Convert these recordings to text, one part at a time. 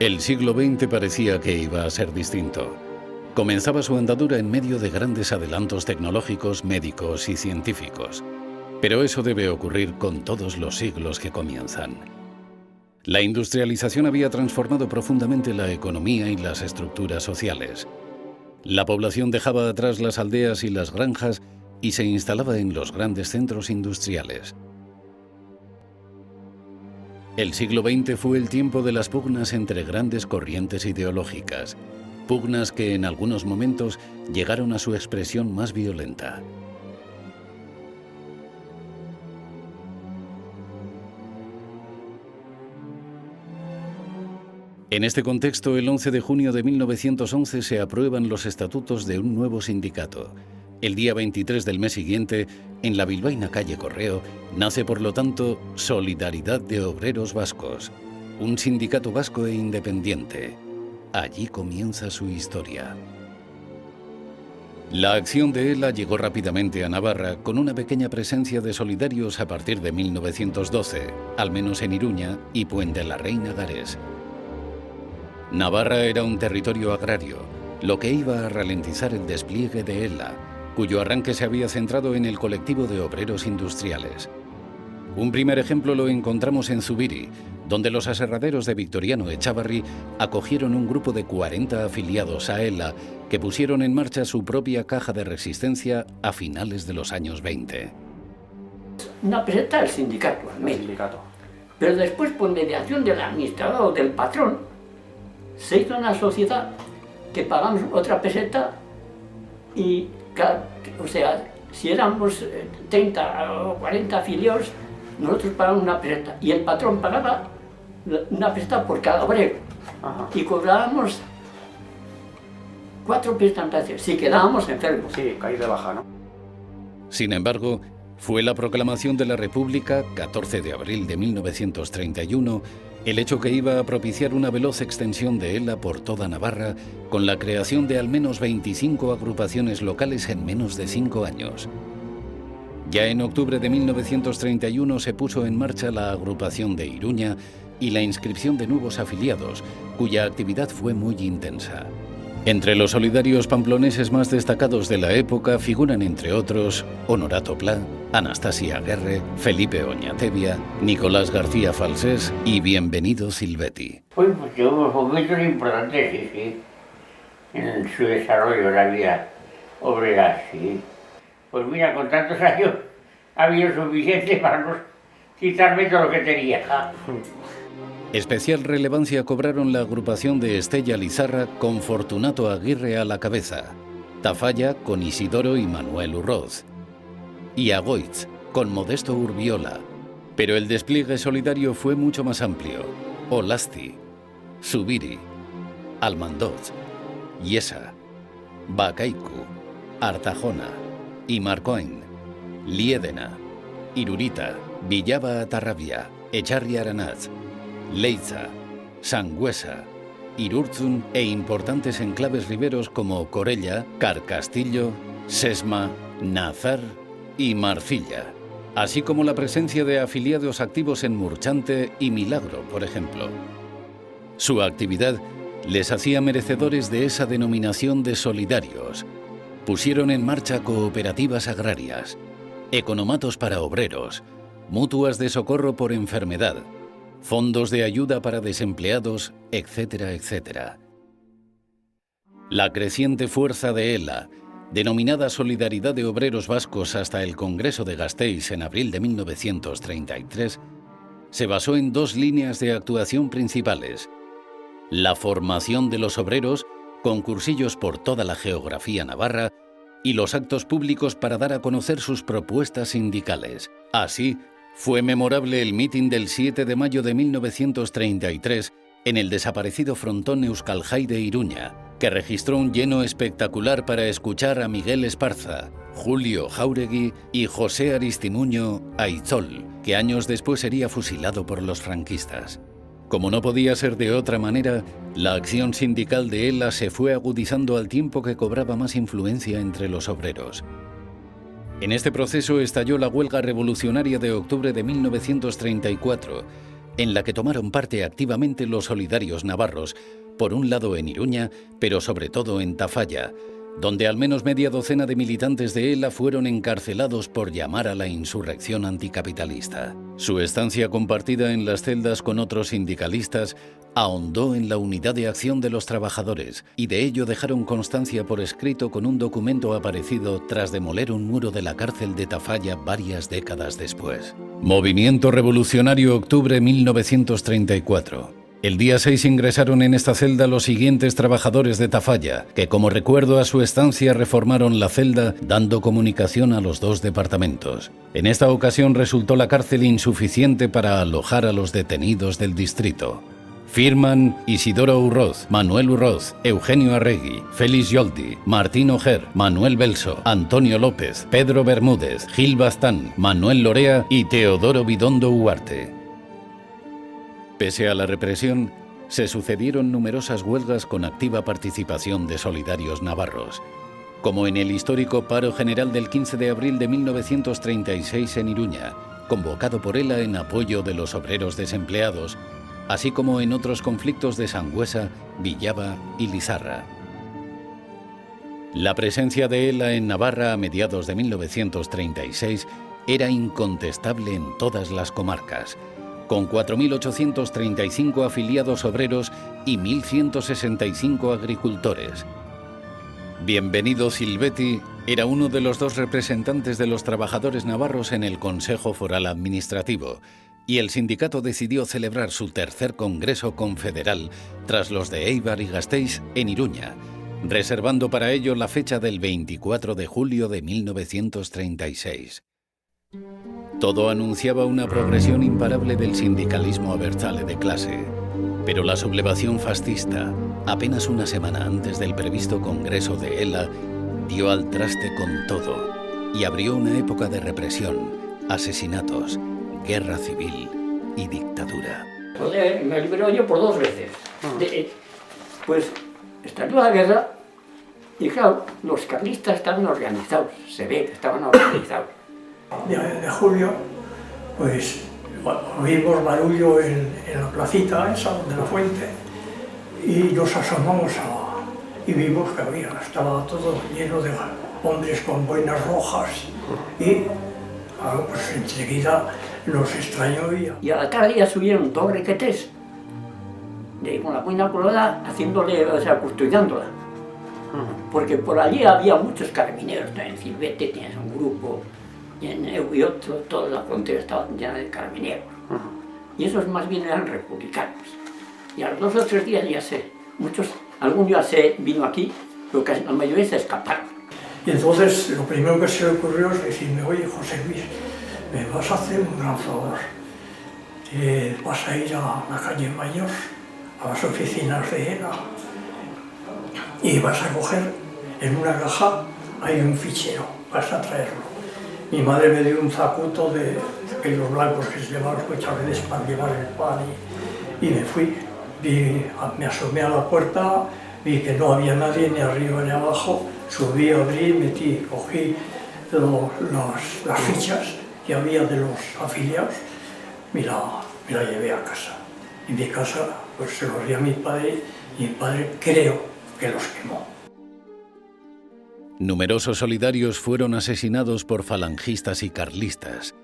El siglo XX parecía que iba a ser distinto. Comenzaba su andadura en medio de grandes adelantos tecnológicos, médicos y científicos. Pero eso debe ocurrir con todos los siglos que comienzan. La industrialización había transformado profundamente la economía y las estructuras sociales. La población dejaba atrás las aldeas y las granjas y se instalaba en los grandes centros industriales. El siglo XX fue el tiempo de las pugnas entre grandes corrientes ideológicas, pugnas que en algunos momentos llegaron a su expresión más violenta. En este contexto, el 11 de junio de 1911 se aprueban los estatutos de un nuevo sindicato. El día 23 del mes siguiente, en la bilbaína calle Correo, nace por lo tanto Solidaridad de Obreros Vascos, un sindicato vasco e independiente. Allí comienza su historia. La acción de ELA llegó rápidamente a Navarra con una pequeña presencia de solidarios a partir de 1912, al menos en Iruña y Puente la Reina Gares. Navarra era un territorio agrario, lo que iba a ralentizar el despliegue de ELA, cuyo arranque se había centrado en el colectivo de obreros industriales. Un primer ejemplo lo encontramos en Zubiri, donde los aserraderos de Victoriano Echavarri acogieron un grupo de 40 afiliados a ELA que pusieron en marcha su propia caja de resistencia a finales de los años 20. Una peseta el sindicato, al medio. Pero después, por mediación del administrador o del patrón, se hizo una sociedad que pagamos otra peseta y, o sea, si éramos 30 o 40 afiliados, nosotros pagábamos una peseta y el patrón pagaba una peseta por cada obrero. Ajá. Y cobrábamos 4 pesetas si quedábamos enfermos. Sí, caí de baja, ¿no? Sin embargo, fue la proclamación de la República, 14 de abril de 1931, el hecho que iba a propiciar una veloz extensión de ELA por toda Navarra, con la creación de al menos 25 agrupaciones locales en menos de 5 años. Ya en octubre de 1931 se puso en marcha la agrupación de Iruña y la inscripción de nuevos afiliados, cuya actividad fue muy intensa. Entre los solidarios pamploneses más destacados de la época figuran, entre otros, Honorato Pla, Anastasia Aguerre, Felipe Oñatevia, Nicolás García Falsés y Bienvenido Silvetti. Pues tuvimos momentos importantes, sí, en su desarrollo de la vida obrera, sí. Pues mira, con tantos años ha habido suficiente para no quitarme todo lo que tenía. Especial relevancia cobraron la agrupación de Estella Lizarra con Fortunato Aguirre a la cabeza, Tafalla con Isidoro y Manuel Urroz, y Agoitz con Modesto Urbiola. Pero el despliegue solidario fue mucho más amplio. Olasti, Zubiri, Almandoz, Yesa, Bakaiku, Artajona, Imarcoin, Liedena, Irurita, Villaba Atarrabia, Echarri Aranaz, Leiza, Sangüesa, Irurzun e importantes enclaves riberos como Corella, Carcastillo, Sesma, Nazar y Marcilla, así como la presencia de afiliados activos en Murchante y Milagro, por ejemplo. Su actividad les hacía merecedores de esa denominación de solidarios. Pusieron en marcha cooperativas agrarias, economatos para obreros, mutuas de socorro por enfermedad, fondos de ayuda para desempleados, etcétera, etcétera. La creciente fuerza de ELA, denominada Solidaridad de Obreros Vascos hasta el Congreso de Gasteiz en abril de 1933, se basó en 2 líneas de actuación principales: la formación de los obreros, con cursillos por toda la geografía navarra, y los actos públicos para dar a conocer sus propuestas sindicales. Así, fue memorable el mitin del 7 de mayo de 1933, en el desaparecido frontón Euskaljai de Iruña, que registró un lleno espectacular para escuchar a Miguel Esparza, Julio Jáuregui y José Aristimuño Aitzol, que años después sería fusilado por los franquistas. Como no podía ser de otra manera, la acción sindical de ELA se fue agudizando al tiempo que cobraba más influencia entre los obreros. En este proceso estalló la huelga revolucionaria de octubre de 1934, en la que tomaron parte activamente los solidarios navarros, por un lado en Iruña, pero sobre todo en Tafalla, donde al menos media docena de militantes de ELA fueron encarcelados por llamar a la insurrección anticapitalista. Su estancia compartida en las celdas con otros sindicalistas ahondó en la unidad de acción de los trabajadores, y de ello dejaron constancia por escrito con un documento aparecido tras demoler un muro de la cárcel de Tafalla varias décadas después. Movimiento Revolucionario Octubre 1934. El día 6 ingresaron en esta celda los siguientes trabajadores de Tafalla, que como recuerdo a su estancia reformaron la celda dando comunicación a los dos departamentos. En esta ocasión resultó la cárcel insuficiente para alojar a los detenidos del distrito. Firman Isidoro Urroz, Manuel Urroz, Eugenio Arregui, Félix Yoldi, Martín Ojer, Manuel Belso, Antonio López, Pedro Bermúdez, Gil Bastán, Manuel Lorea y Teodoro Bidondo Huarte. Pese a la represión, se sucedieron numerosas huelgas con activa participación de solidarios navarros, como en el histórico paro general del 15 de abril de 1936 en Iruña, convocado por ELA en apoyo de los obreros desempleados, así como en otros conflictos de Sangüesa, Villava y Lizarra. La presencia de ELA en Navarra a mediados de 1936 era incontestable en todas las comarcas, con 4.835 afiliados obreros y 1.165 agricultores. Bienvenido Silvetti era uno de los dos representantes de los trabajadores navarros en el Consejo Foral Administrativo, y el sindicato decidió celebrar su tercer Congreso Confederal tras los de Eibar y Gasteiz en Iruña, reservando para ello la fecha del 24 de julio de 1936. Todo anunciaba una progresión imparable del sindicalismo abertzale de clase, pero la sublevación fascista, apenas una semana antes del previsto Congreso de ELA, dio al traste con todo y abrió una época de represión, asesinatos, guerra civil y dictadura. Joder, me liberó yo por 2 veces. Pues estalló la guerra y claro, los carlistas estaban organizados, se ve que estaban organizados. De julio, pues oímos barullo en la placita esa, de la fuente, y nos asomamos y vimos que estaba todo lleno de hombres con boinas rojas, y pues enseguida nos extrañó. Y a la tarde ya subieron 2 requetes, con la boina colorada, custodiándola. Porque por allí había muchos carabineros, en Silvete tenías un grupo, y en Eubioto toda la frontera estaba llena de carabineros. Y esos más bien eran republicanos. Y a los 2 o 3 días ya algún día se vino aquí, pero casi la mayoría se escaparon. Y entonces lo primero que se le ocurrió es decirme: oye, José Luis, me vas a hacer un gran favor. Vas a ir a la calle Mayor, a las oficinas de ELA, y vas a coger en una caja, hay un fichero, vas a traerlo. Mi madre me dio un zacuto de aquellos blancos que se llevaban los chavales para llevar el pan, y me fui. Me asomé a la puerta, vi que no había nadie ni arriba ni abajo, subí, abrí, metí, cogí las fichas que había de los afiliados y la llevé a casa. En mi casa pues se los di a mi padre, y mi padre creo que los quemó. Numerosos solidarios fueron asesinados por falangistas y carlistas,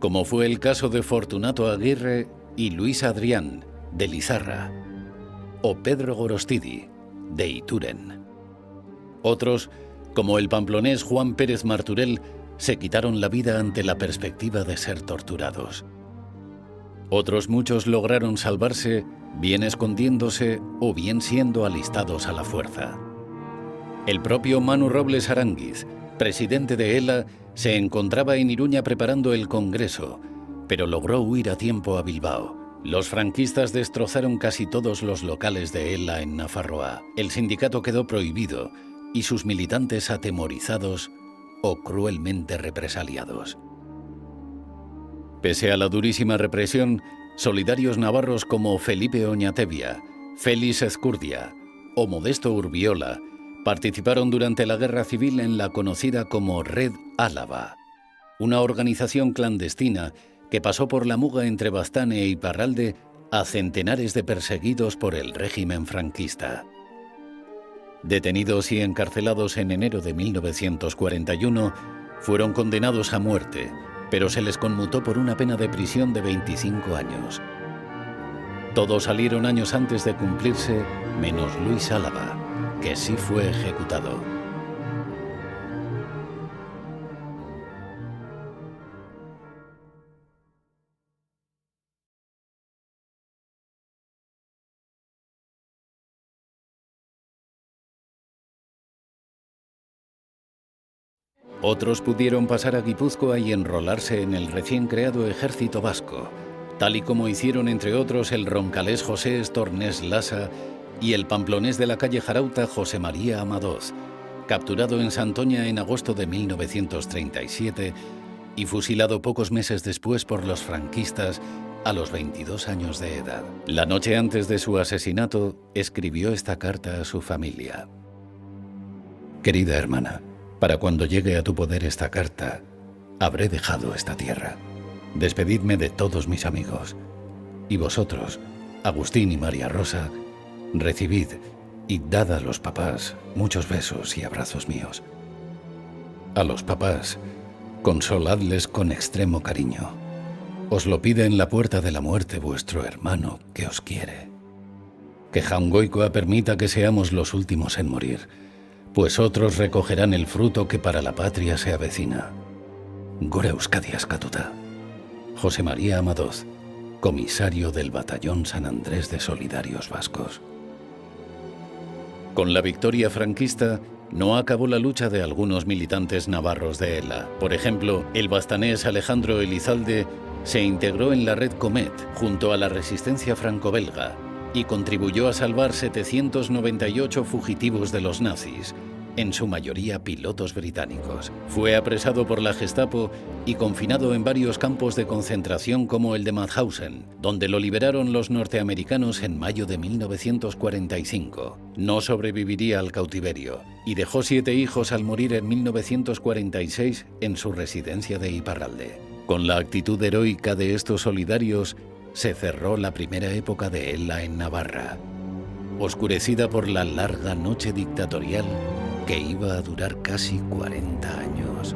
como fue el caso de Fortunato Aguirre y Luis Adrián, de Lizarra, o Pedro Gorostidi, de Ituren. Otros, como el pamplonés Juan Pérez Marturell, se quitaron la vida ante la perspectiva de ser torturados. Otros muchos lograron salvarse, bien escondiéndose o bien siendo alistados a la fuerza. El propio Manu Robles Aránguiz, presidente de ELA, se encontraba en Iruña preparando el Congreso, pero logró huir a tiempo a Bilbao, Los franquistas destrozaron casi todos los locales de ELA en Nafarroa. El sindicato quedó prohibido y sus militantes atemorizados o cruelmente represaliados. Pese a la durísima represión, solidarios navarros como Felipe Oñatevia, Félix Ezcurdia o Modesto Urbiola participaron durante la Guerra Civil en la conocida como Red Álava, una organización clandestina que pasó por la muga entre Baztán e Iparralde a centenares de perseguidos por el régimen franquista. Detenidos y encarcelados en enero de 1941, fueron condenados a muerte, pero se les conmutó por una pena de prisión de 25 años. Todos salieron años antes de cumplirse, menos Luis Álava, que sí fue ejecutado. Otros pudieron pasar a Guipúzcoa y enrolarse en el recién creado Ejército Vasco, tal y como hicieron entre otros el roncalés José Estornés Lasa y el pamplonés de la calle Jarauta José María Amadoz, capturado en Santoña en agosto de 1937 y fusilado pocos meses después por los franquistas a los 22 años de edad. La noche antes de su asesinato, escribió esta carta a su familia. Querida hermana, para cuando llegue a tu poder esta carta, habré dejado esta tierra. Despedidme de todos mis amigos. Y vosotros, Agustín y María Rosa, recibid y dad a los papás muchos besos y abrazos míos. A los papás, consoladles con extremo cariño. Os lo pide en la puerta de la muerte vuestro hermano que os quiere. Que Jaungoikoa permita que seamos los últimos en morir, pues otros recogerán el fruto que para la patria se avecina. Gora Euskadi Askatuta. José María Amadoz, comisario del Batallón San Andrés de Solidarios Vascos. Con la victoria franquista, no acabó la lucha de algunos militantes navarros de ELA. Por ejemplo, el baztanés Alejandro Elizalde se integró en la Red Comet junto a la resistencia franco-belga y contribuyó a salvar 798 fugitivos de los nazis, en su mayoría pilotos británicos. Fue apresado por la Gestapo y confinado en varios campos de concentración como el de Mauthausen, donde lo liberaron los norteamericanos en mayo de 1945. No sobreviviría al cautiverio y dejó 7 hijos al morir en 1946 en su residencia de Iparralde. Con la actitud heroica de estos solidarios, se cerró la primera época de ELA en Navarra, oscurecida por la larga noche dictatorial que iba a durar casi 40 años.